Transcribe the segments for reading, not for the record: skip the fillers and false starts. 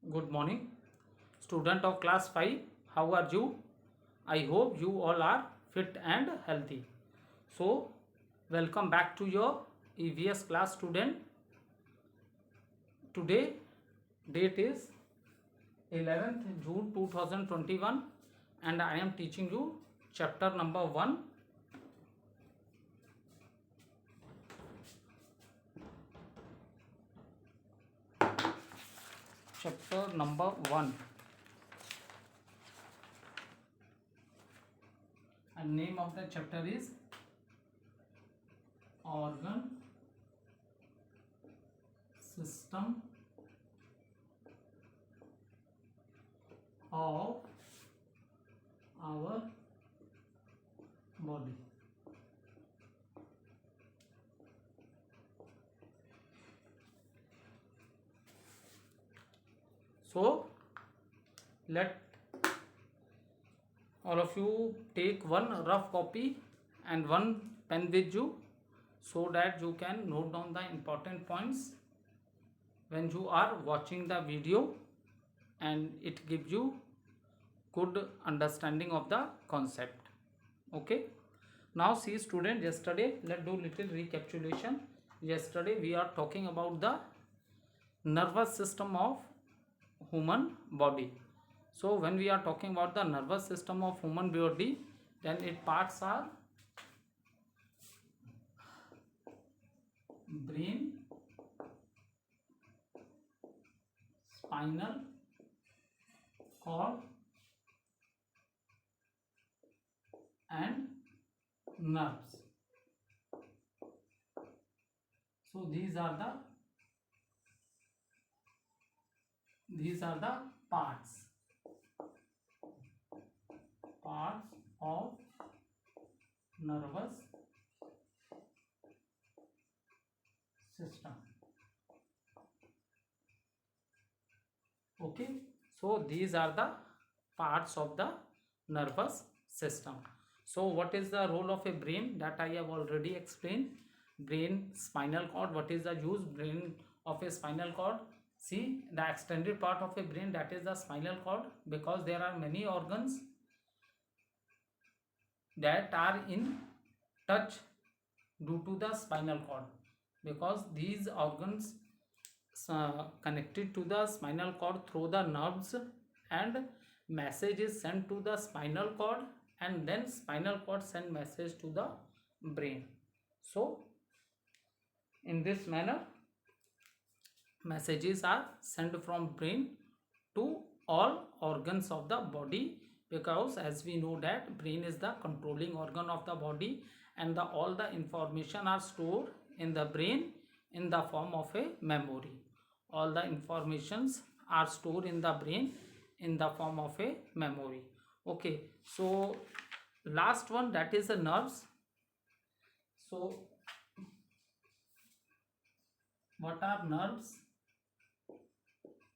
Good morning, student of class 5. How are you? I hope you all are fit and healthy. So, welcome back to your EVS class student. Today, date is 11th June 2021 and I am teaching you chapter number 1. Chapter number 1. And name of the chapter is Organ System of our body. So let all of you take one rough copy and one pen with you so that you can note down the important points when you are watching the video, and it gives you good understanding of the concept. Okay, now see student, yesterday let's do little recapitulation. Yesterday we are talking about the nervous system of human body. So when we are talking about the nervous system of human body, then its parts are brain, spinal cord and nerves. So these are the parts of nervous system. Okay, so these are the parts of the nervous system. So what is the role of a brain? That I have already explained. Brain, spinal cord. What is the use brain of a spinal cord? See, the extended part of a brain, that is the spinal cord, because there are many organs that are in touch due to the spinal cord, because these organs connected to the spinal cord through the nerves, and message is sent to the spinal cord, and then spinal cord send message to the brain. So in this manner messages are sent from brain to all organs of the body, because as we know that brain is the controlling organ of the body, and all the information are stored in the brain in the form of a memory. All the informations are stored in the brain in the form of a memory. Okay, so last one, that is the nerves. So what are nerves?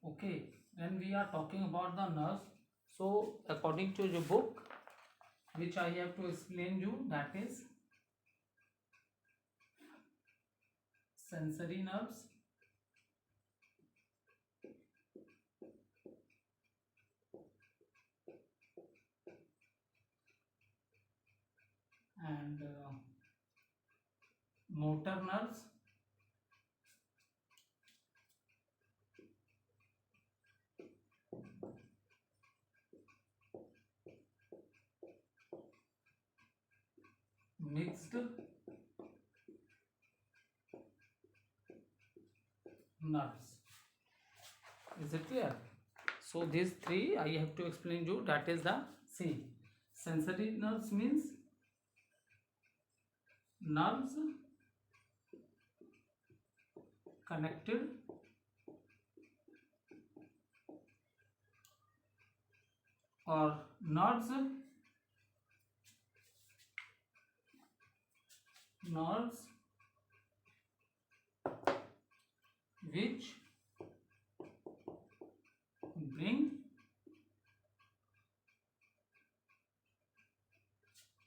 Okay, when we are talking about the nerves, so according to the book which I have to explain you, that is sensory nerves, and motor nerves, mixed nerves. Is it clear? So these three I have to explain you, that is the see, sensory nerves means nerves connected or nerves which bring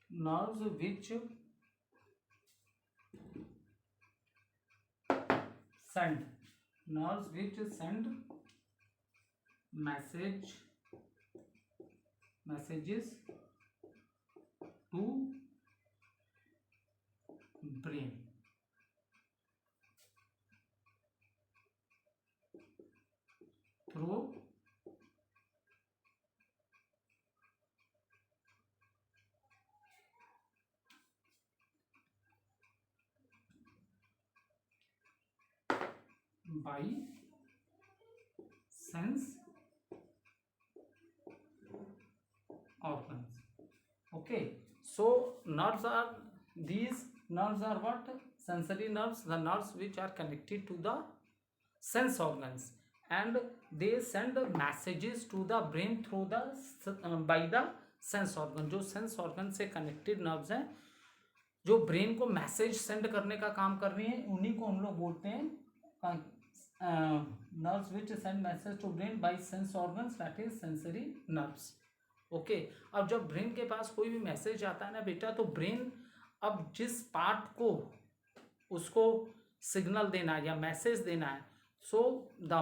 nerves which send nerves which send messages to brain. Through by sense organs. Okay, so nerves are, these nerves are what? Sensory nerves, the nerves which are connected to the sense organs, and they send messages to the brain through the by the sense organ. जो sense organ से connected nerves हैं, जो brain को message send करने का काम कर रही हैं, उन्हीं को हम लोग बोलते हैं nerves which send message to brain by sense organs, that is sensory nerves. Okay, अब जब ब्रेन के पास कोई भी मैसेज आता है ना बेटा, तो ब्रेन अब जिस पार्ट को उसको सिग्नल देना है या मैसेज देना है, so the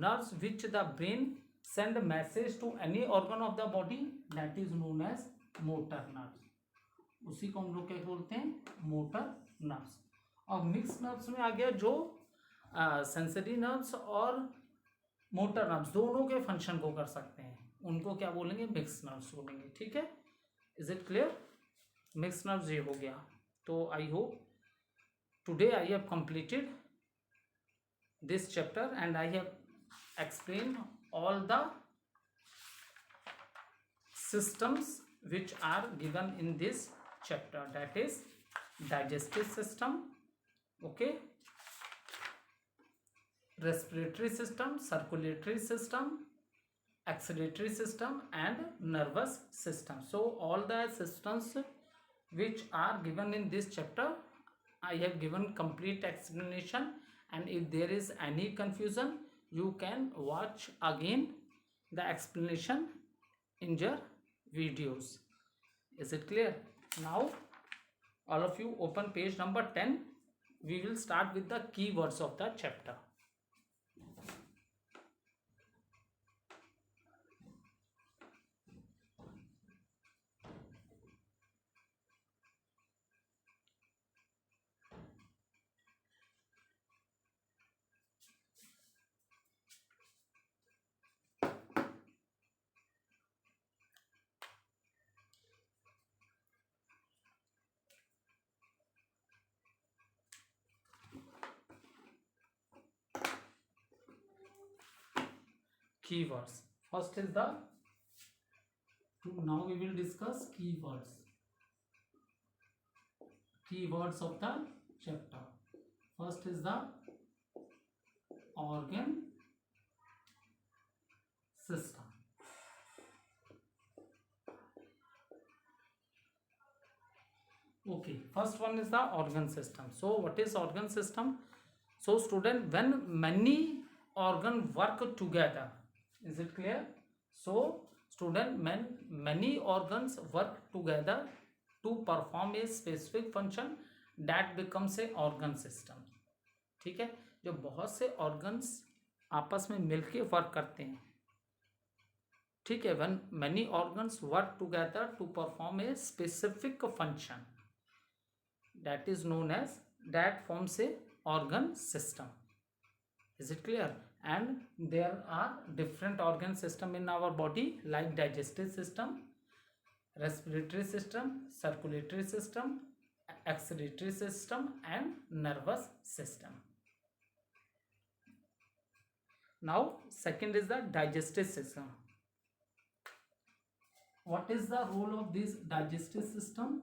nerves which the brain send message to any organ of the body, that is known as motor nerves. उसी को हम लोग क्या बोलते हैं? Motor nerves. और मिक्स नर्व्स में आ गया जो सेंसरी नर्व्स और मोटर नर्व्स दोनों के फंक्शन को कर सकते हैं, उनको क्या बोलेंगे? मिक्स नर्व्स बोलेंगे. ठीक है, is it clear? Mix nerves ये हो गया. तो I hope today I have completed this chapter and I have explain all the systems which are given in this chapter, that is digestive system, okay, respiratory system, circulatory system, excretory system and nervous system. So all the systems which are given in this chapter, I have given complete explanation, and if there is any confusion you can watch again the explanation in your videos. Is it clear? Now all of you open page number 10. We will start with the keywords of the chapter. Keywords. First is the, now we will discuss keywords. Keywords of the chapter. First is the organ system. Okay, first one is the organ system. So what is organ system? So student, when many organ work together, is it clear? So student, many organs work together to perform a specific function, that becomes a organ system. ठीक है, जो बहुत से organs आपस में मिलके work करते हैं, ठीक है, when many organs work together to perform a specific function, that is known as, that forms a organ system. Is it clear? And there are different organ system in our body, like digestive system, respiratory system, circulatory system, excretory system and nervous system. Now second is the digestive system. What is the role of this digestive system?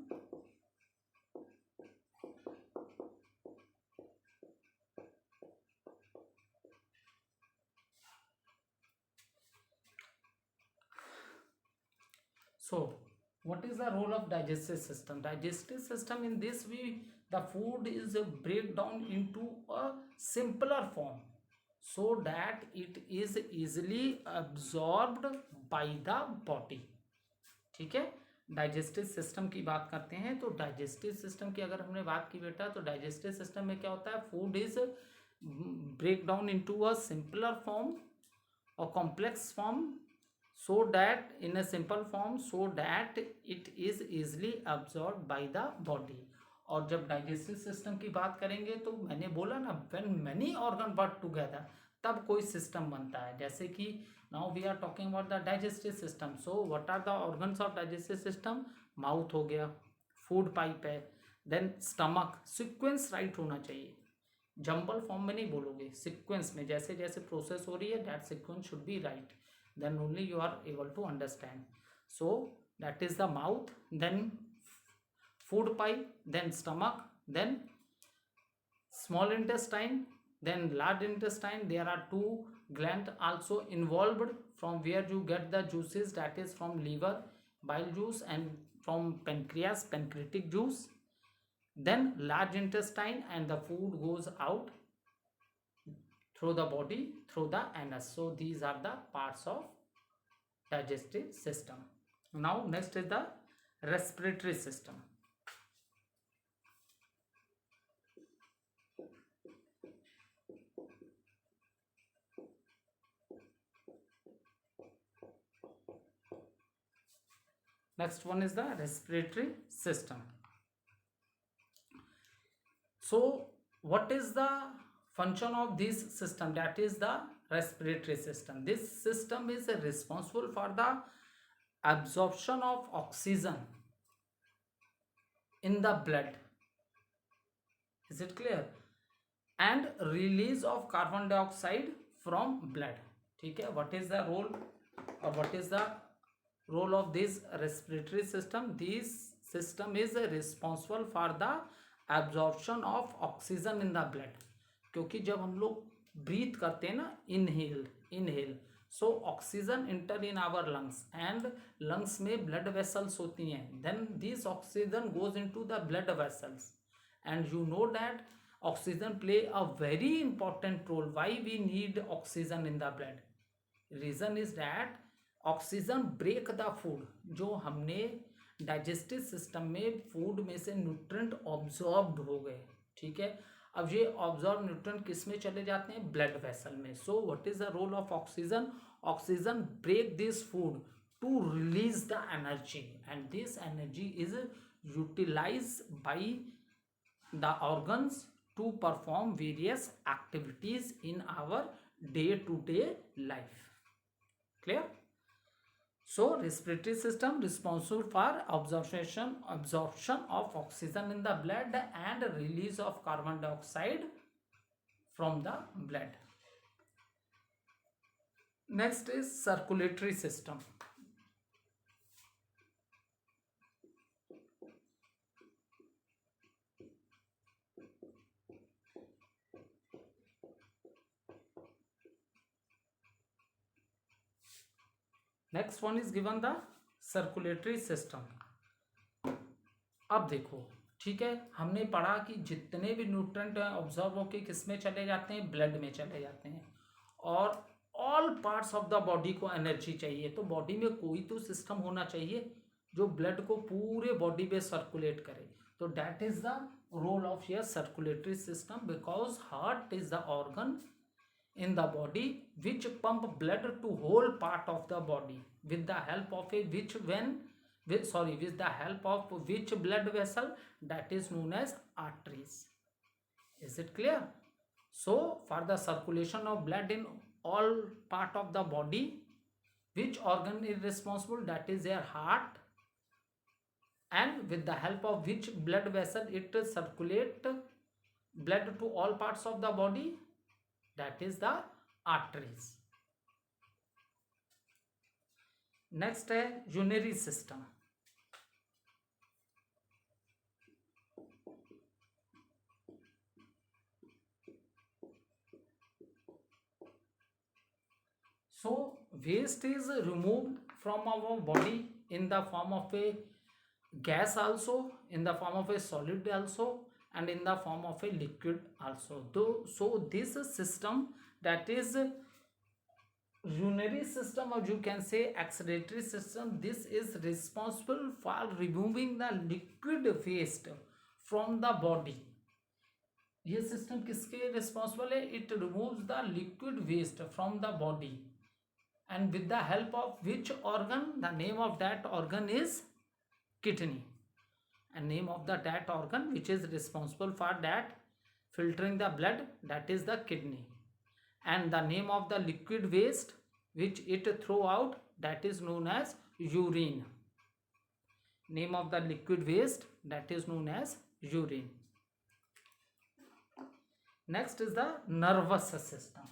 So what is the role of digestive system? Digestive system, in this way the food is break down into a simpler form, so that it is easily absorbed by the body. ठीक है, digestive system की बात करते हैं. तो digestive system की अगर हमने बात की बेटा, तो डाइजेस्टिव सिस्टम में क्या होता है? Food is break down into a simpler form, or complex form, so that in a simple form, so that it is easily absorbed by the body. और जब डाइजेस्टिव सिस्टम की बात करेंगे तो मैंने बोला ना, when many organ work together तब कोई सिस्टम बनता है. जैसे कि now we are talking about the digestive system. So what are the organs of digestive system? Mouth हो गया, फूड पाइप है, देन स्टमक. सीक्वेंस राइट होना चाहिए, जंबल फॉर्म में नहीं बोलोगे, सीक्वेंस में जैसे जैसे प्रोसेस हो रही है that sequence should be right, then only you are able to understand. So that is the mouth, then food pipe, then stomach, then small intestine, then large intestine. There are two glands also involved from where you get the juices, that is from liver, bile juice, and from pancreas, pancreatic juice. Then large intestine, and the food goes out through the body through the anus. So these are the parts of digestive system. Now next is the respiratory system. Next one is the respiratory system. So what is the function of this system? That is the respiratory system. This system is responsible for the absorption of oxygen in the blood. Is it clear? And release of carbon dioxide from blood. ठीक है, what is the role or what is the role of this respiratory system? This system is responsible for the absorption of oxygen in the blood. क्योंकि जब हम लोग breathe करते हैं ना, inhale, so oxygen enter in our lungs, and lungs में blood vessels होती हैं, then this oxygen goes into the blood vessels, and you know that oxygen play a very important role. Why we need oxygen in the blood? Reason is that oxygen break the food. जो हमने digestive system में food में से nutrient ऑब्जॉर्ब्ड हो गए, ठीक है, अब ये ऑब्जॉर्ब न्यूट्रेंट किस में चले जाते हैं? ब्लड वेसल में. So what is the role of oxygen? Oxygen break this food to release the energy, and this energy is utilise by the organs to perform various activities in our day-to-day life. Clear? So respiratory system responsible for absorption of oxygen in the blood and release of carbon dioxide from the blood. Next is circulatory system. Next one is given the circulatory system. अब देखो, ठीक है, हमने पढ़ा कि जितने भी nutrient absorb होके किस में चले जाते हैं? ब्लड में चले जाते हैं, और all parts of the body को एनर्जी चाहिए, तो बॉडी में कोई तो सिस्टम होना चाहिए जो ब्लड को पूरे बॉडी में सर्कुलेट करे. तो that is the role of your circulatory system, because heart is the organ in the body which pump blood to whole part of the body with the help of a with the help of which blood vessel? That is known as arteries. Is it clear? So for the circulation of blood in all part of the body, which organ is responsible? That is your heart, and with the help of which blood vessel it circulate blood to all parts of the body? That is the arteries. Next है urinary system. So waste is removed from our body in the form of a gas also, in the form of a solid also, and in the form of a liquid also. So this system, that is urinary system, or you can say excretory system, this is responsible for removing the liquid waste from the body. ये system किसके responsible है? It removes the liquid waste from the body and with the help of which organ? The name of that organ is kidney, and name of that organ which is responsible for that filtering the blood, that is the kidney. And the name of the liquid waste which it throw out, that is known as urine. Name of the liquid waste, that is known as urine. Next is the nervous system.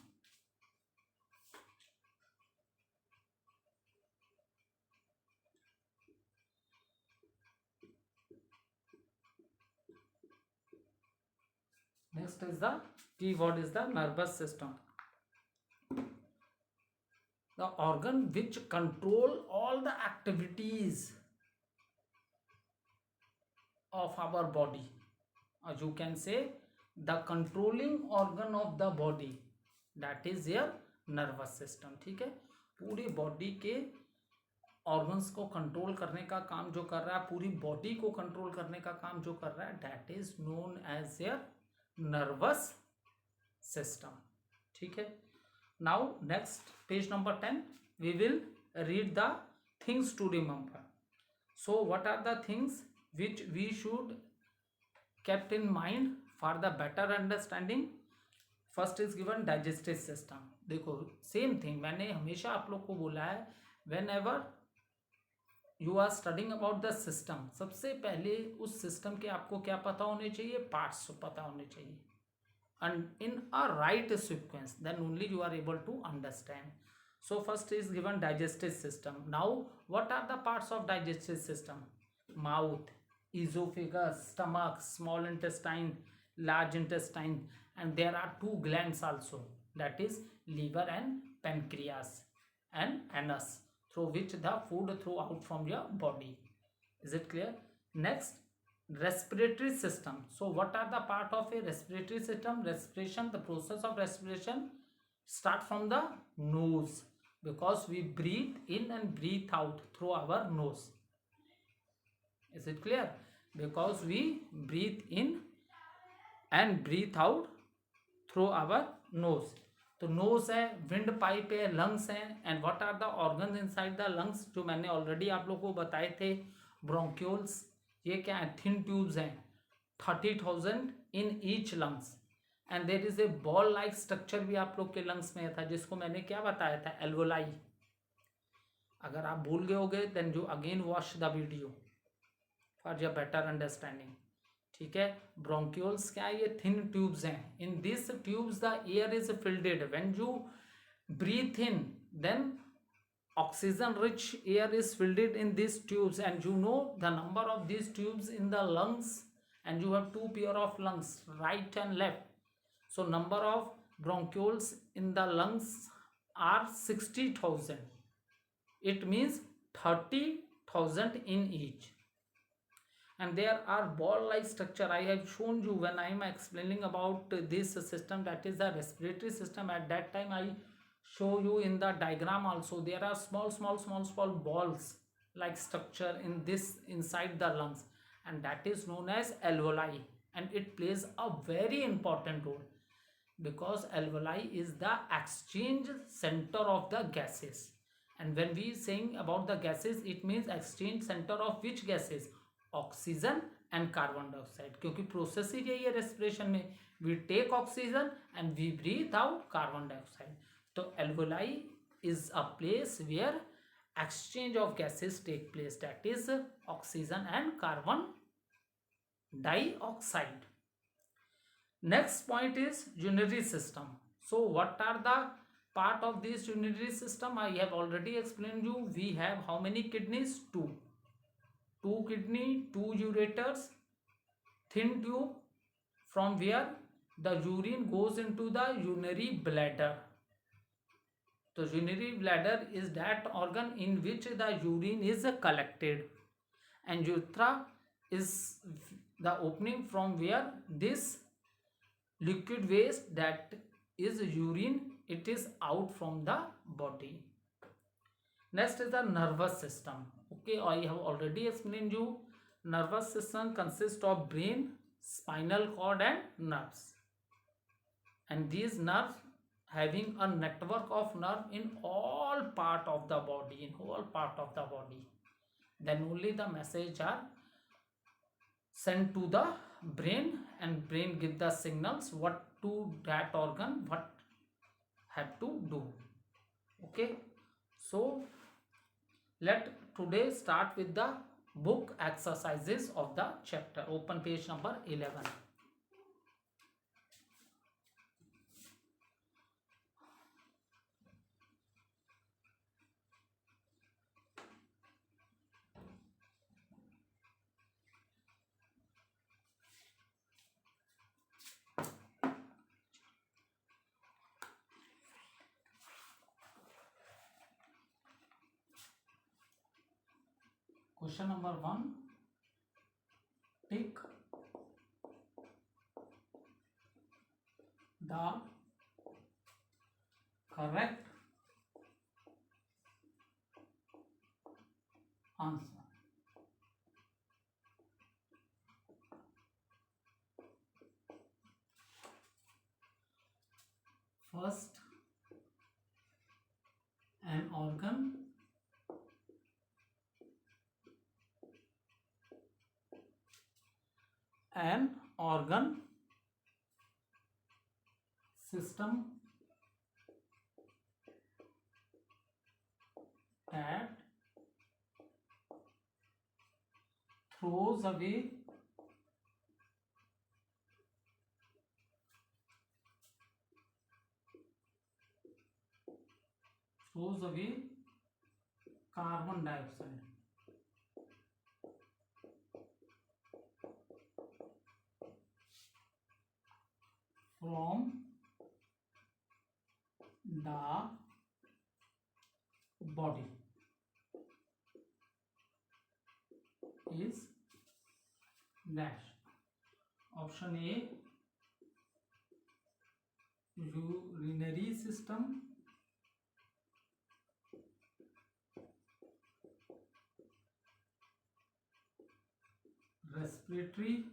Next is the keyword is the nervous system. The organ which control all the activities of our body, or you can say the controlling organ of the body, that is your nervous system. ठीक है, पूरी body के organs को control करने का काम जो कर रहा है, पूरी बॉडी को कंट्रोल करने का काम जो कर रहा है, that is known as your nervous system. ठीक है. Now next page number 10 we will read the things to remember. So what are the things which we should kept in mind for the better understanding. First is given digestive system. देखो same thing मैंने हमेशा आप लोग को बोला है, whenever you are studying about the system, सबसे पहले उस सिस्टम के आपको क्या पता होने चाहिए, पार्ट्स पता होने चाहिए, and in a right sequence, then only you are able to understand. So first is given digestive system. Now what are the parts of digestive system? Mouth, esophagus, stomach, small intestine, large intestine, and there are two glands also, that is liver and pancreas and anus, through which the food throw out from your body. Is it clear? Next, respiratory system. So what are the part of a respiratory system? Respiration, the process of respiration start from the nose, because we breathe in and breathe out through our nose. Is it clear? Because we breathe in and breathe out through our nose. तो nose है, wind pipe है, lungs है, and what are the organs inside the lungs? जो मैंने already आप लोग को बताए थे, bronchioles. ये क्या है? thin tubes हैं, 30,000 in each lungs, and there is a ball like structure भी आप लोग के lungs में था, जिसको मैंने क्या बताया था, alveoli. अगर आप भूल गए होगे then you again watch the video for your better understanding. ठीक है. ब्रोंक्यूल्स क्या है? ये थिन ट्यूब्स हैं. In this tubes the air is filled. When you breathe in, then oxygen rich air is filled in these tubes, and you know the number of these tubes in the lungs, and you have two pair of lungs, right and left. So number of bronchioles in the lungs are 60,000. It means 30,000 in each. And there are ball like structure. I have shown you when I am explaining about this system, that is the respiratory system. At that time I show you in the diagram also, there are small balls like structure in this inside the lungs, and that is known as alveoli, and it plays a very important role, because alveoli is the exchange center of the gases. And when we saying about the gases, it means exchange center of which gases? Oxygen and carbon dioxide, क्योंकि process ही यही है respiration में, we take oxygen and we breathe out carbon dioxide. तो alveoli is a place where exchange of gases take place, that is oxygen and carbon dioxide. Next point is urinary system. So what are the part of this urinary system? I have already explain you. We have how many kidneys? Two kidney, two ureters, thin tube from where the urine goes into the urinary bladder. So urinary bladder is that organ in which the urine is collected, and urethra is the opening from where this liquid waste, that is urine, it is out from the body. Next is the nervous system. Okay, I have already explained you. Nervous system consists of brain, spinal cord and nerves, and these nerves having a network of nerve in all part of the body, in whole part of the body, then only the message are sent to the brain, and brain give the signals what to that organ what have to do. Okay, so let today start with the book exercises of the chapter. Open page number 11. Question number 1. Pick the correct answer. First, an organ system that throws away carbon dioxide from the body is dash. Option A, urinary system. Respiratory.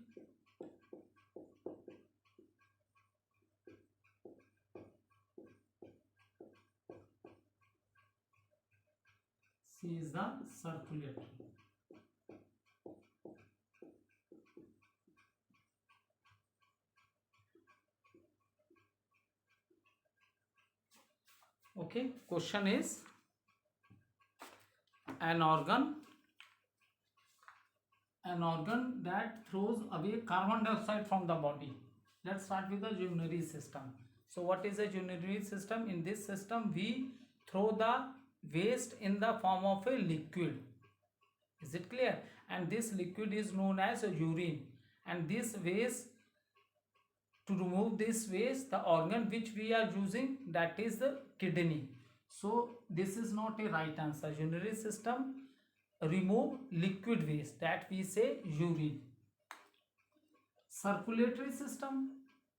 C is the circulatory. Okay, question is an organ that throws away carbon dioxide from the body. Let's start with the urinary system. So what is a urinary system? In this system we throw the waste in the form of a liquid. Is it clear? And this liquid is known as urine, and this waste, to remove this waste, the organ which we are using, that is the kidney. So this is not a right answer. Urinary system remove liquid waste, that we say urine. Circulatory system,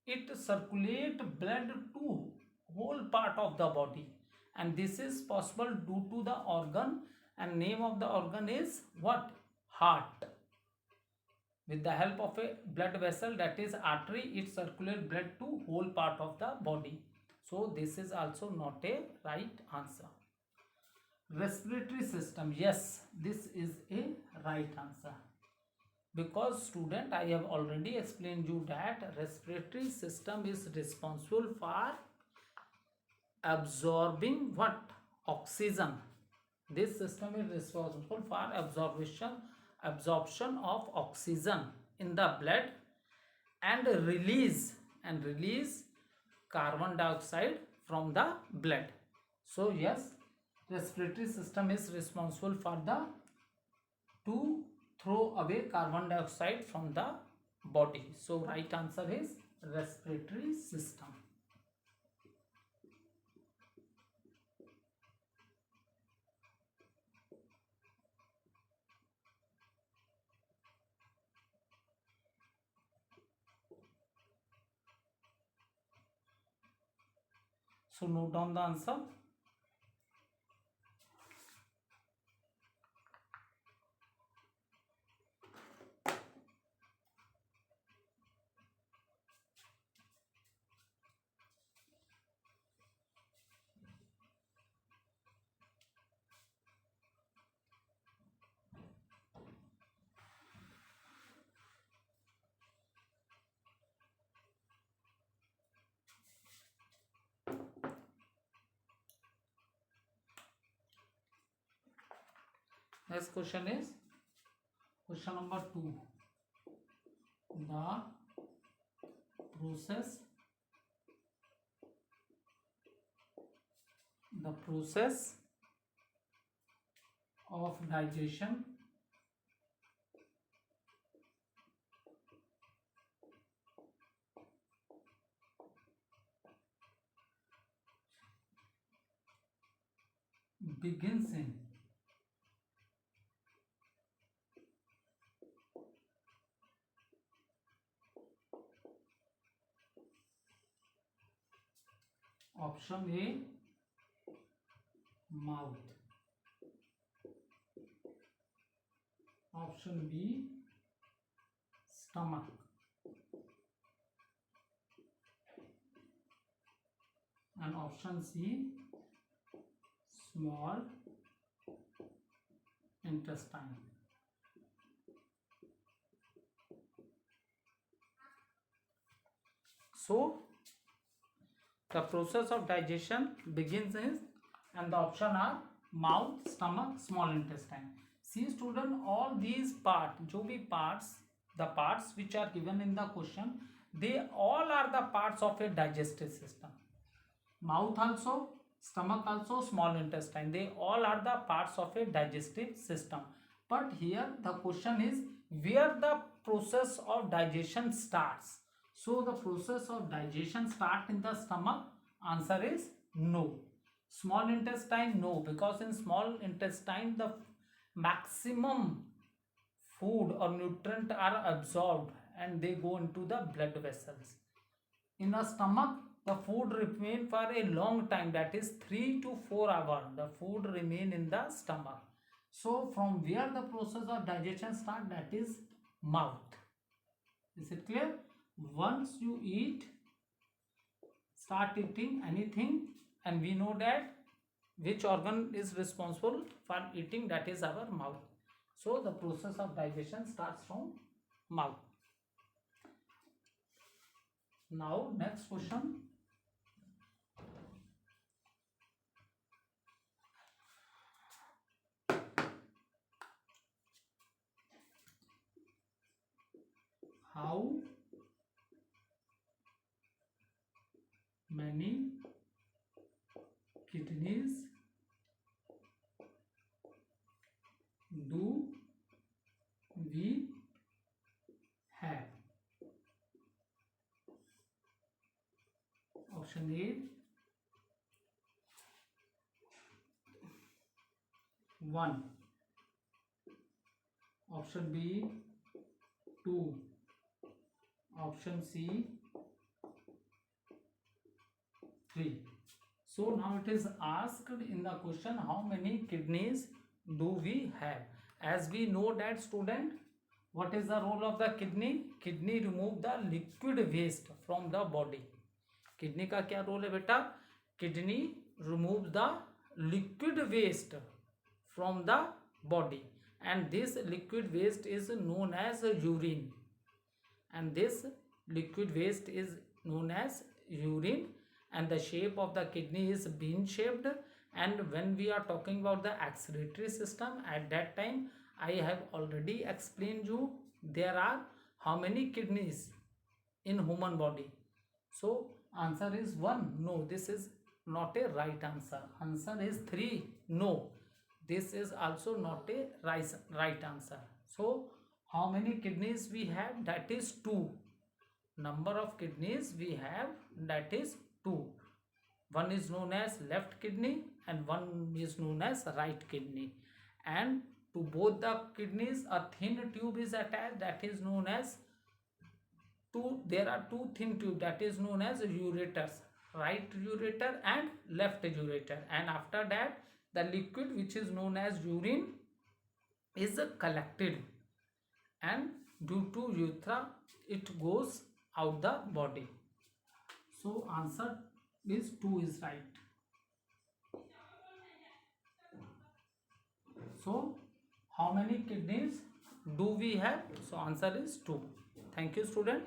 it circulate blood to whole part of the body, and this is possible due to the organ, and name of the organ is what? Heart. With the help of a blood vessel, that is artery, it circulates blood to whole part of the body. So this is also not a right answer. Respiratory system, yes, this is a right answer, because student, I have already explained you that respiratory system is responsible for absorbing what? Oxygen. This system is responsible for absorption of oxygen in the blood, and release carbon dioxide from the blood. So yes, respiratory system is responsible for to throw away carbon dioxide from the body. So right answer is respiratory system. So note down the answer. Next question is question number 2. The process of digestion begins in option A, mouth, option B, stomach, and option C, small intestine. So the process of digestion begins in, and the option are mouth, stomach, small intestine. See student, all these parts, जो भी parts, the parts which are given in the question, they all are the parts of a digestive system. Mouth also, stomach also, small intestine, they all are the parts of a digestive system. But here the question is where the process of digestion starts. So the process of digestion starts in the stomach. Answer is no. Small intestine, no, because in small intestine the maximum food or nutrient are absorbed and they go into the blood vessels. In the stomach, the food remain for a long time, that is 3 to 4 hours. The food remain in the stomach. So from where the process of digestion start, that is mouth. Is it clear? Once you eat, start eating anything, and we know that which organ is responsible for eating, that is our mouth. So the process of digestion starts from mouth. Now next question. How many kidneys do we have? Option A, 1. Option B, 2. Option C, 3. So now it is asked in the question, how many kidneys do we have? As we know that student, what is the role of the kidney? Kidney remove the liquid waste from the body. Kidney का क्या role है बेटा? Kidney remove the liquid waste from the body, and this liquid waste is known as urine. And this liquid waste is known as urine, and the shape of the kidney is bean shaped. And when we are talking about the excretory system, at that time I have already explained you there are how many kidneys in human body. So answer is 1. No, this is not a right answer. Answer is 3. No, this is also not a right answer. So how many kidneys we have? That is 2. Number of kidneys we have, that is 2. One is known as left kidney and one is known as right kidney. And to both the kidneys a thin tube is attached, that is known as there are two thin tube, that is known as ureters, right ureter and left ureter. And after that the liquid which is known as urine is collected, and due to urethra it goes out the body. So answer is 2 is right. So how many kidneys do we have? So answer is 2. Thank you student.